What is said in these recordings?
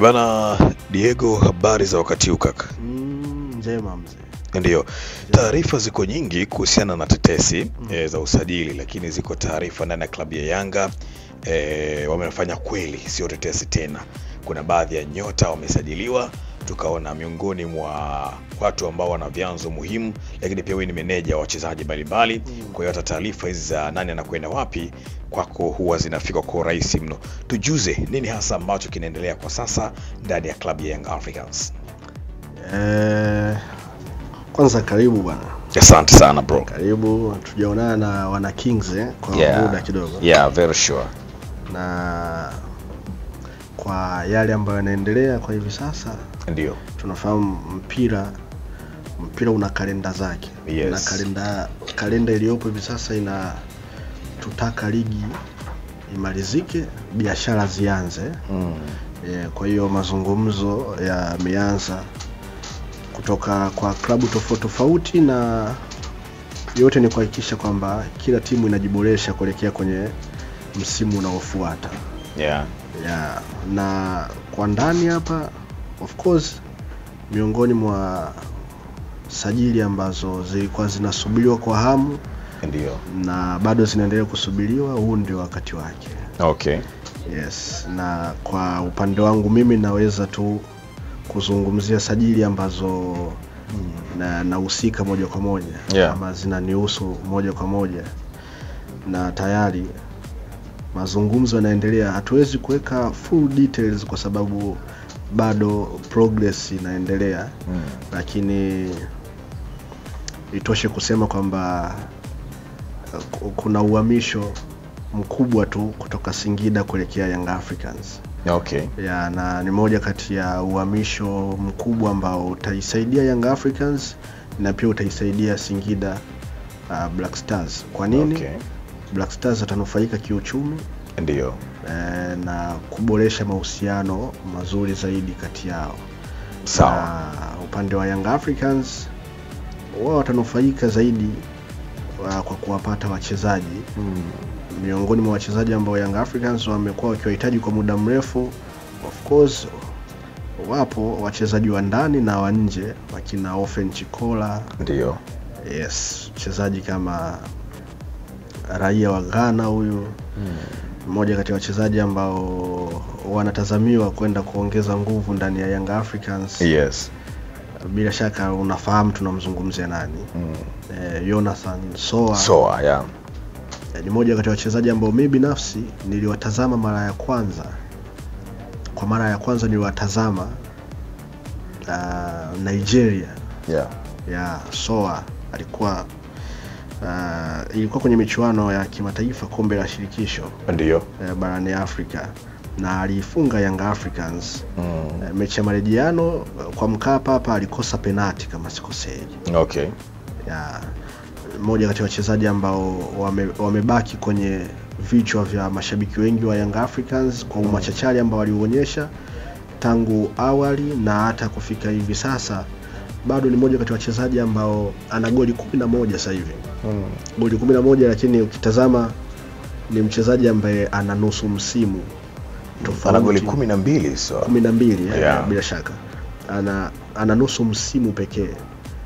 Bana Diego, habari za wakati huu kaka? Njema mzee. Ndio. Taarifa ziko nyingi kuhusiana na tetesi za usajili, lakini ziko taarifa ndani ya klabu ya Yanga wamefanya kweli, sio tetesi tena. Kuna baadhi ya nyota wamesajiliwa, tukaona miongoni mwa watu ambao wana vyanzo muhimu, lakini pia wewe ni meneja wa wachezaji mbalimbali. Kwa hiyo hata taarifa hizi za nani anakwenda wapi kwako huwa zinafika kwa urahisi mno. Tujuze nini hasa ambacho kinaendelea kwa sasa ndani ya klabu ya Young Africans? Kwanza karibu bwana. Asante sana bro. Karibu, tujaonana na wana Kings kwa muda kidogo. Yeah, very sure. Na kwa yale ambayo yanaendelea kwa hivi sasa, ndio tunafahamu mpira una kalenda zake. Yes. Na kalenda iliyopo hivi sasa tutaka ligi imalizike, biashara zianze. Kwa hiyo mazungumzo yameanza kutoka kwa klabu tofauti, na yote ni kuhakikisha kwamba kila timu inajiboresha kuelekea kwenye msimu unaofuata. Na kwa ndani hapa, of course, miongoni mwa sajili ambazo zilikuwa zinasubiriwa kwa hamu, ndio, na bado zinaendelea kusubiriwa, huu ndio wakati wake. Okay. Yes, na kwa upande wangu mimi naweza tu kuzungumzia sajili ambazo nahusika moja kwa moja, ama zinanihusu moja kwa moja, na tayari mazungumzo yanaendelea. Hatuwezi kuweka full details kwa sababu bado progress inaendelea, lakini itoshe kusema kwamba kuna uhamisho mkubwa tu kutoka Singida kuelekea Young Africans. Okay. Na ni moja kati ya uhamisho mkubwa ambao utaisaidia Young Africans na pia utaisaidia Singida Black Stars. Kwa nini? Okay. Black Stars atanufaika kiuchumi, ndio, na kuboresha mahusiano mazuri zaidi kati yao. Sawa. Upande wa Young Africans, wao watanufaika zaidi kwa kuwapata wachezaji. Miongoni mwa wachezaji ambao Young Africans wamekuwa wakiwahitaji kwa muda mrefu, of course wapo wachezaji wa ndani na wa nje, wakina Ofen Chikola. Ndio. Yes, mchezaji kama raia wa Ghana huyu, mmoja kati ya wachezaji ambao wanatazamiwa kwenda kuongeza nguvu ndani ya Young Africans. Yes. Bila shaka unafahamu tunamzungumzia nani? Jonathan Soa. Soa, yeah. Ni moja kati ya wachezaji ambao mimi binafsi niliwatazama mara ya kwanza. Kwa mara ya kwanza niliwatazama Nigeria. Soa alikuwa ilikuwa kwenye michuano ya kimataifa, kombe la shirikisho, ndio, barani Afrika, na alifunga Young Africans. Mechi ya marejeano kwa Mkapa hapa alikosa penalti kama sikosei. Okay. Mmoja kati ya wachezaji ambao wamebaki kwenye vichwa vya mashabiki wengi wa Young Africans kwa umachachari ambao walionyesha tangu awali na hata kufika hivi sasa. Bado ni mmoja kati ya wachezaji ambao ana goli 11 sasa hivi. Goli 11, lakini ukitazama ni mchezaji ambaye ana nusu msimu tofauti. Ana goli 12, so 12, bila shaka. Ana nusu msimu pekee,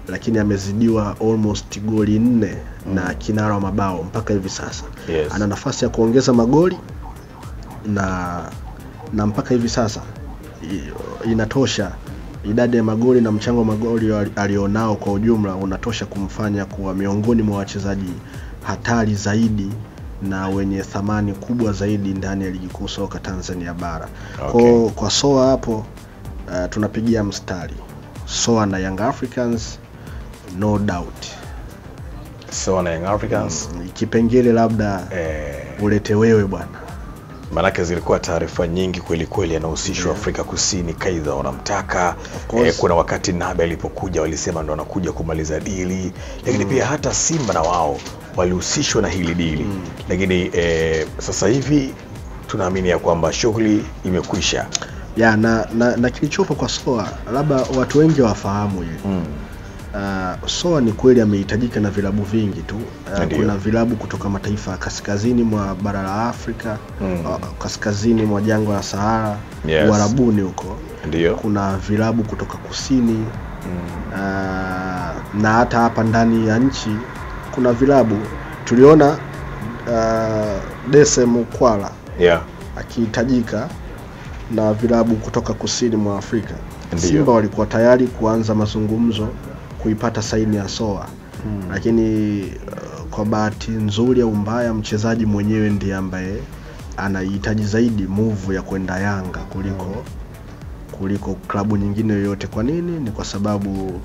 lakini amezidiwa almost goli 4 na kinara wa mabao mpaka hivi sasa. Yes. Ana nafasi ya kuongeza magoli na mpaka hivi sasa inatosha. Idadi ya magoli na mchango wa magoli alionao kwa ujumla unatosha kumfanya kuwa miongoni mwa wachezaji hatari zaidi na wenye thamani kubwa zaidi ndani ya ligi kuu soka Tanzania bara. Okay. Kwa Soa hapo tunapigia mstari. Soa na Young Africans, no doubt. Soa na Young Africans. Kipengele labda ulete wewe bwana. Manake zilikuwa taarifa nyingi kweli kweli, anahusishwa Afrika Kusini, kaidha wanamtaka. Kuna wakati Nabe alipokuja walisema ndo anakuja kumaliza dili, lakini pia hata Simba na wao walihusishwa na hili dili. Lakini sasa hivi tunaamini ya kwamba shughuli imekwisha. Na kilichopo kwa Soa labda watu wengi wafahamu hili. Soa ni kweli amehitajika na vilabu vingi tu. Kuna vilabu kutoka mataifa kaskazini mwa bara la Afrika, kaskazini mwa jangwa la Sahara, Uarabuni huko. Ndio. Kuna vilabu kutoka kusini. Na hata hapa ndani ya nchi kuna vilabu. Tuliona Dese Mukwala akihitajika na vilabu kutoka kusini mwa Afrika. Simba walikuwa tayari kuanza mazungumzo kuipata saini ya Soa. Lakini kwa bahati nzuri au mbaya, mchezaji mwenyewe ndiye ambaye anahitaji zaidi move ya kwenda Yanga kuliko klabu nyingine yoyote. Kwa nini? Ni kwa sababu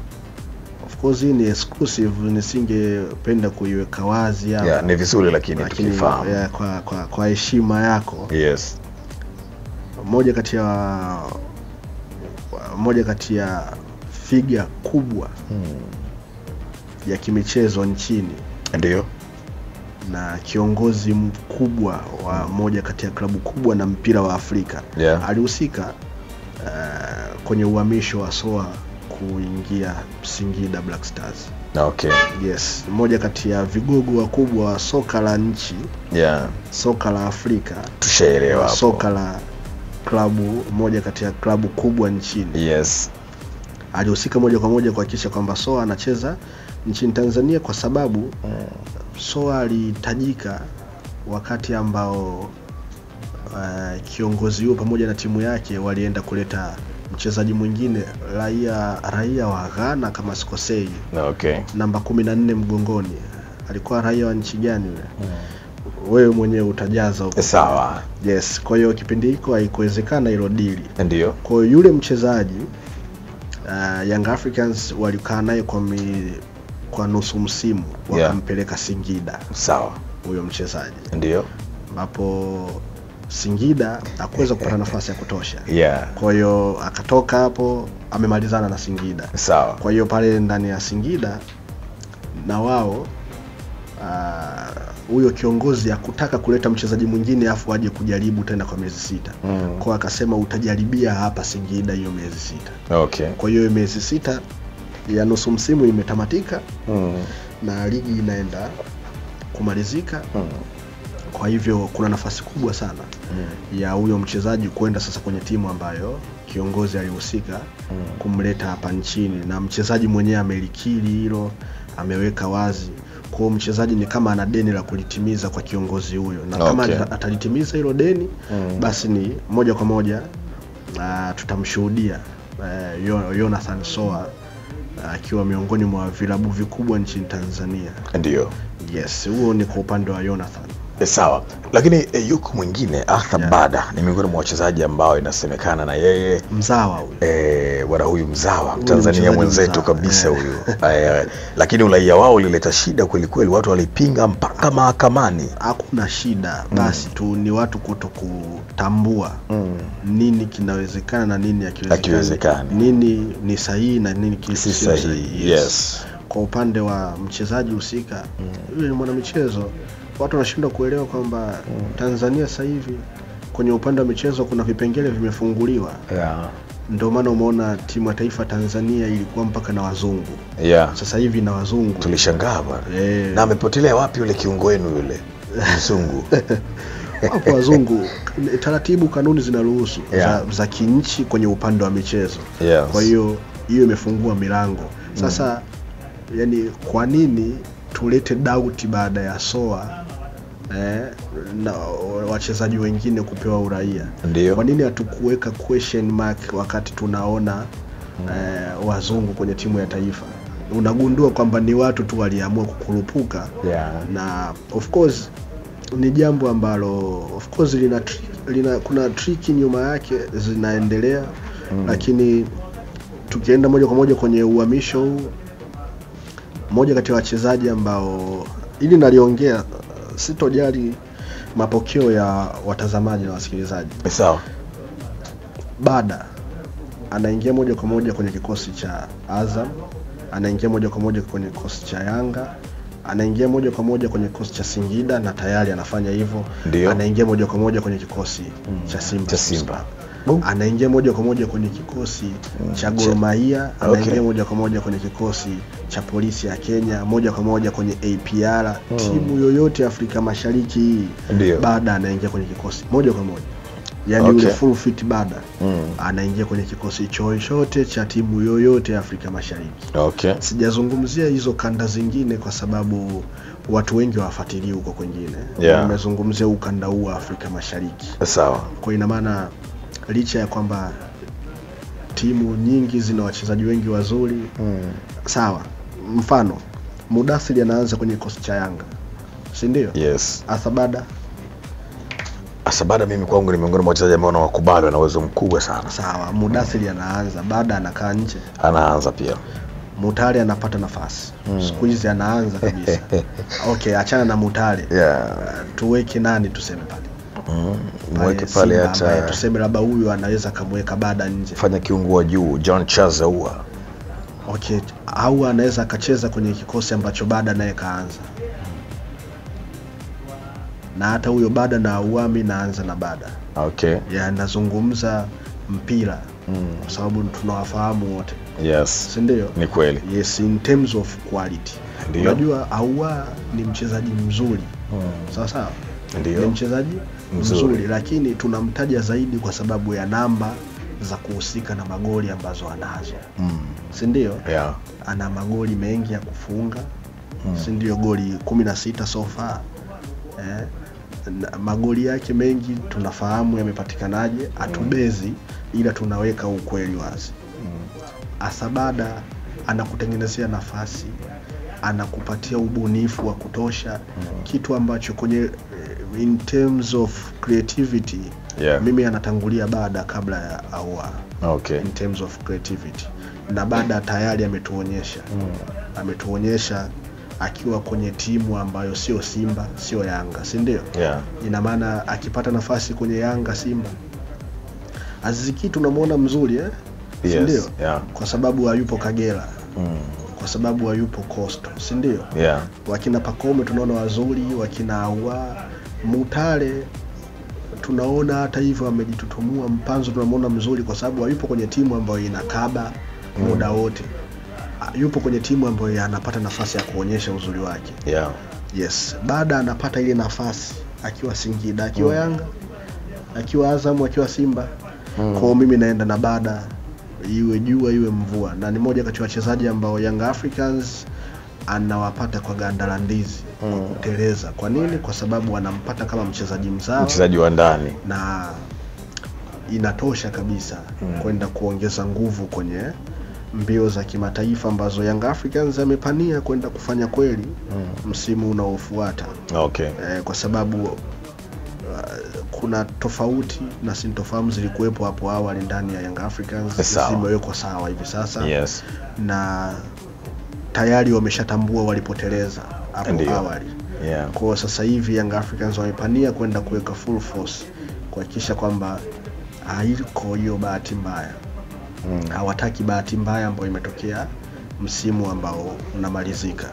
of course ni exclusive, nisingependa kuiweka wazi hapa. Ni vizuri lakini tukifahamu. Kwa heshima yako. Yes. Moja kati ya figa kubwa ya kimichezo nchini. Ndio. Na kiongozi mkubwa wa moja kati ya klabu kubwa na mpira wa Afrika. Alihusika kwenye uhamisho wa Soa kuingia Singida Black Stars. Okay. Yes, moja kati ya vigogo wakubwa wa soka la nchi. Soka la Afrika. Tushaelewa hapo. Soka la klabu, moja kati ya klabu kubwa nchini. Yes. Alihusika moja kwa moja kuhakikisha kwamba Soa anacheza nchini Tanzania, kwa sababu Soa alihitajika wakati ambao kiongozi huyo pamoja na timu yake walienda kuleta mchezaji mwingine raia wa Ghana kama sikosei. Okay. Namba 14 mgongoni. Alikuwa raia wa nchi gani yule? Wewe mwenyewe utajaza huko. Sawa. Yes, kwa hiyo kipindi hiko haikuwezekana hilo deal. Ndio. Kwa hiyo yule mchezaji Young Africans walikaa naye kwa nusu msimu wakampeleka Singida. Sawa. Huyo mchezaji. Ndio. Ambapo Singida hakuweza kupata nafasi ya kutosha. Yeah. Kwa hiyo akatoka hapo, amemalizana na Singida. Sawa. Kwa hiyo pale ndani ya Singida na wao huyo kiongozi hakutaka kuleta mchezaji mwingine afu aje kujaribu tena kwa miezi 6. Kwa akasema utajaribia hapa Singida hiyo miezi 6. Okay. Kwa hiyo miezi 6 ya nusu msimu imetamatika. Na ligi inaenda kumalizika. Kwa hivyo kuna nafasi kubwa sana ya huyo mchezaji kwenda sasa kwenye timu ambayo kiongozi alihusika kumleta hapa nchini, na mchezaji mwenyewe amelikiri hilo, ameweka wazi. Kwa mchezaji ni kama ana deni la kulitimiza kwa kiongozi huyo, na kama atalitimiza hilo deni basi ni moja kwa moja tutamshuhudia Jonathan Soa akiwa miongoni mwa vilabu vikubwa nchini Tanzania. Ndio. Yes, huo ni kwa upande wa Jonathan. Sawa. Lakini yuko mwingine Arthur Bada, ni miongoni mwa wachezaji ambao inasemekana na yeye mzawa huyu. Bwana huyu mzawa, Tanzania mwenzetu kabisa huyu. Lakini uraia wao ulileta shida kweli kweli, watu walipinga mpaka mahakamani. Hakuna shida, basi tu ni watu kutokutambua nini kinawezekana na nini hakiwezekani. Nini ni sahihi na nini si sahihi. Yes. Kwa upande wa mchezaji husika, yule ni mwanamichezo. Watu wanashindwa kuelewa kwamba Tanzania sasa hivi kwenye upande wa michezo kuna vipengele vimefunguliwa. Ndio maana umeona timu ya taifa Tanzania ilikuwa mpaka na wazungu. Sasa hivi na wazungu. Tulishangaa bwana. Na amepotelea wapi yule kiungo wenu yule mzungu? Hapo wazungu, taratibu kanuni zinaruhusu za kinchi kwenye upande wa michezo. Kwa hiyo imefungua milango. Sasa yani kwa nini tulete doubt baada ya Soa na wachezaji wengine kupewa uraia? Kwa nini hatukuweka question mark wakati tunaona wazungu kwenye timu ya taifa? Unagundua kwamba ni watu tu waliamua kukurupuka. Na of course ni jambo ambalo of course kuna trick nyuma yake zinaendelea. Lakini tukienda moja kwa moja kwenye uhamisho huu, moja kati ya wachezaji ambao ili naliongea sitojali mapokeo ya watazamaji na wasikilizaji. Sawa. Bada anaingia moja kwa moja kwenye kikosi cha Azam, anaingia moja kwa moja kwenye kikosi cha Yanga, anaingia moja kwa moja kwenye kikosi cha Singida na tayari anafanya hivyo. Anaingia moja kwa moja kwenye kikosi cha Simba. Anaingia moja kwa moja kwenye kikosi cha Gor Mahia, anaingia moja kwa moja kwenye kikosi cha Polisi ya Kenya, moja kwa moja kwenye APR. Timu yoyote Afrika Mashariki hii Bada anaingia kwenye kikosi moja kwa moja. yani ule full fit Bada anaingia kwenye kikosi chochote cha timu yoyote Afrika Mashariki. Sijazungumzia hizo kanda zingine kwa sababu watu wengi wafuatilia huko kwingine. Nimezungumzia ukanda huu wa Afrika Mashariki. Sawa. Kwa ina maana licha ya kwamba timu nyingi zina wachezaji wengi wazuri, sawa. Mfano, Mudathir anaanza kwenye kikosi cha Yanga, si ndio? Yes. Asabada mimi kwangu ni miongoni mwa wachezaji ambao nawakubali, wana uwezo mkubwa sana. Sawa, Mudathir anaanza, Bada anakaa nje. Anaanza pia. Mutale anapata nafasi. Siku hizi anaanza kabisa. Okay, achana na Mutale. Tuweke nani tuseme pale? Mweke pale hata tuseme labda huyu anaweza kumweka Bada nje. Fanya kiungo wa juu, John Chazaua. Okay, au anaweza akacheza kwenye kikosi ambacho Bada naye kaanza. Na hata huyo Bada na Uwami naanza na Bada. Okay. Nazungumza mpira. Kwa sababu tunawafahamu wote. Yes. Si ndio? Ni kweli. Yes, in terms of quality. Unajua Aua ni mchezaji mzuri. Sawa. Ndio. Ni mchezaji mzuri, lakini tunamtaja zaidi kwa sababu ya namba za kuhusika na magoli ambazo anazo. Si ndio? Ana magoli mengi ya kufunga. Si ndio? Goli 16 so far. Magoli yake mengi tunafahamu yamepatikanaje, atubezi, ila tunaweka ukweli wazi. Asabada anakutengenezea nafasi, anakupatia ubunifu wa kutosha, kitu ambacho kwenye in terms of creativity mimi anatangulia Bada kabla ya Aua. In terms of creativity, na Bada tayari ametuonyesha akiwa kwenye timu ambayo sio Simba, sio Yanga, si ndio? Ina maana akipata nafasi kwenye Yanga, Simba, Aziz Ki tunamuona mzuri si ndio? Kwa sababu hayupo Kagera. Kwa sababu hayupo Coastal, si ndio? Wakina Pacome tunaona wazuri, wakina Aua, Mutale tunaona hata hivyo amejitutumua, Mpanzo tunamuona mzuri kwa sababu hayupo kwenye timu ambayo inakaba muda wote. Yupo kwenye timu ambayo anapata nafasi ya kuonyesha uzuri wake. Yes, Bada anapata ile nafasi akiwa Singida, akiwa Yanga, akiwa Azam, akiwa Simba. Kwa mimi naenda na Bada, iwe jua iwe mvua, na ni moja kati ya wachezaji ambao Young Africans anawapata kwa ganda la ndizi, kwa kuteleza. Kwa nini? Kwa sababu anampata kama mchezaji mzao, mchezaji wa ndani, na inatosha kabisa kwenda kuongeza nguvu kwenye mbio za kimataifa ambazo Young Africans amepania kwenda kufanya kweli msimu unaofuata. Kwa sababu kuna tofauti na sintofahamu zilikuwepo hapo awali ndani ya Young Africans, zimewekwa sawa hivi sasa. Na tayari wameshatambua walipoteleza hapo awali. Kwa sasa hivi Young Africans wamepania kwenda kuweka full force kuhakikisha kwamba haiko hiyo bahati mbaya. Hawataki bahati mbaya ambayo imetokea msimu ambao unamalizika.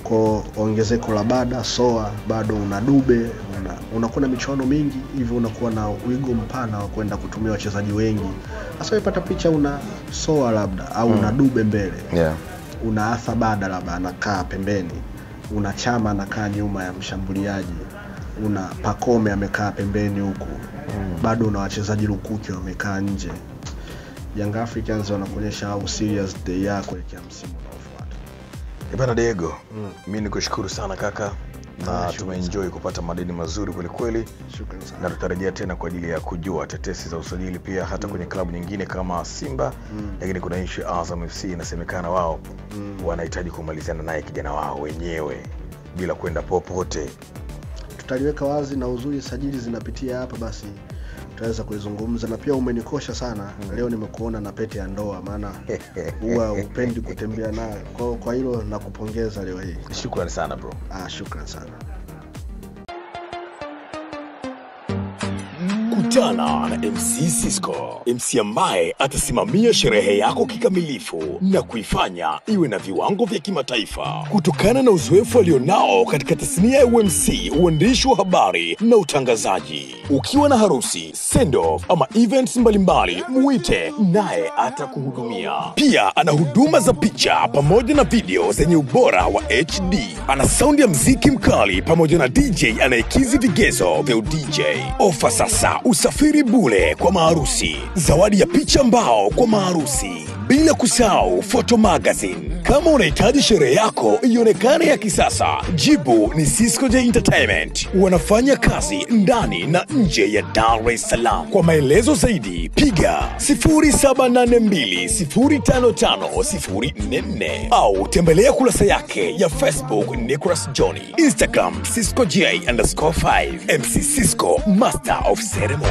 Kwa ongezeko la Bada, Soa, bado una Dube, unakuwa na michuano mingi, hivyo unakuwa na wigo mpana wa kwenda kutumia wachezaji wengi. Sasa unapata picha una Soa labda au una Dube mbele. Una Arthur Bada labda anakaa pembeni. Una Chama anakaa nyuma ya mshambuliaji. Una Pacome amekaa pembeni huku. Bado una wachezaji lukuki wamekaa nje. Young Africans wanakuonyesha how serious they are kuelekea msimu unaofuata. Bwana Diego, mimi nikushukuru sana kaka, na tumeenjoy kupata madini mazuri kweli kweli. Shukrani sana. Na tutarejea tena kwa ajili ya kujua tetesi za usajili pia hata kwenye klabu nyingine kama Simba, lakini kuna issue Azam FC inasemekana wao wanahitaji kumalizana naye kijana wao wenyewe bila kwenda popote. Tutaliweka wazi, na uzuri sajili zinapitia hapa, basi tutaweza kuizungumza. Na pia umenikosha sana leo, nimekuona na pete ya ndoa, maana huwa upendi kutembea nayo. Kwa hilo nakupongeza leo hii. Shukrani sana bro. Shukrani sana. Kutana na MC Sisco, MC ambaye atasimamia sherehe yako kikamilifu na kuifanya iwe na viwango vya kimataifa. Kutokana na uzoefu alionao katika tasnia ya UMC, uandishi wa habari na utangazaji. Ukiwa na harusi, send off ama events mbalimbali, muite naye atakuhudumia. Pia ana huduma za picha pamoja na video zenye ubora wa HD. Ana sound ya mziki mkali pamoja na DJ anayekizi vigezo vya DJ. Ofa sasa usafiri bure kwa maharusi, zawadi ya picha mbao kwa maharusi, bila kusahau photo magazine. Kama unahitaji sherehe yako ionekane ya kisasa, jibu ni Cisco J Entertainment. Wanafanya kazi ndani na nje ya Dar es Salaam. Kwa maelezo zaidi piga 0782055044 au tembelea kurasa yake ya Facebook Nicholas Johnny, Instagram Cisco J_5, MC Cisco Master of Ceremony.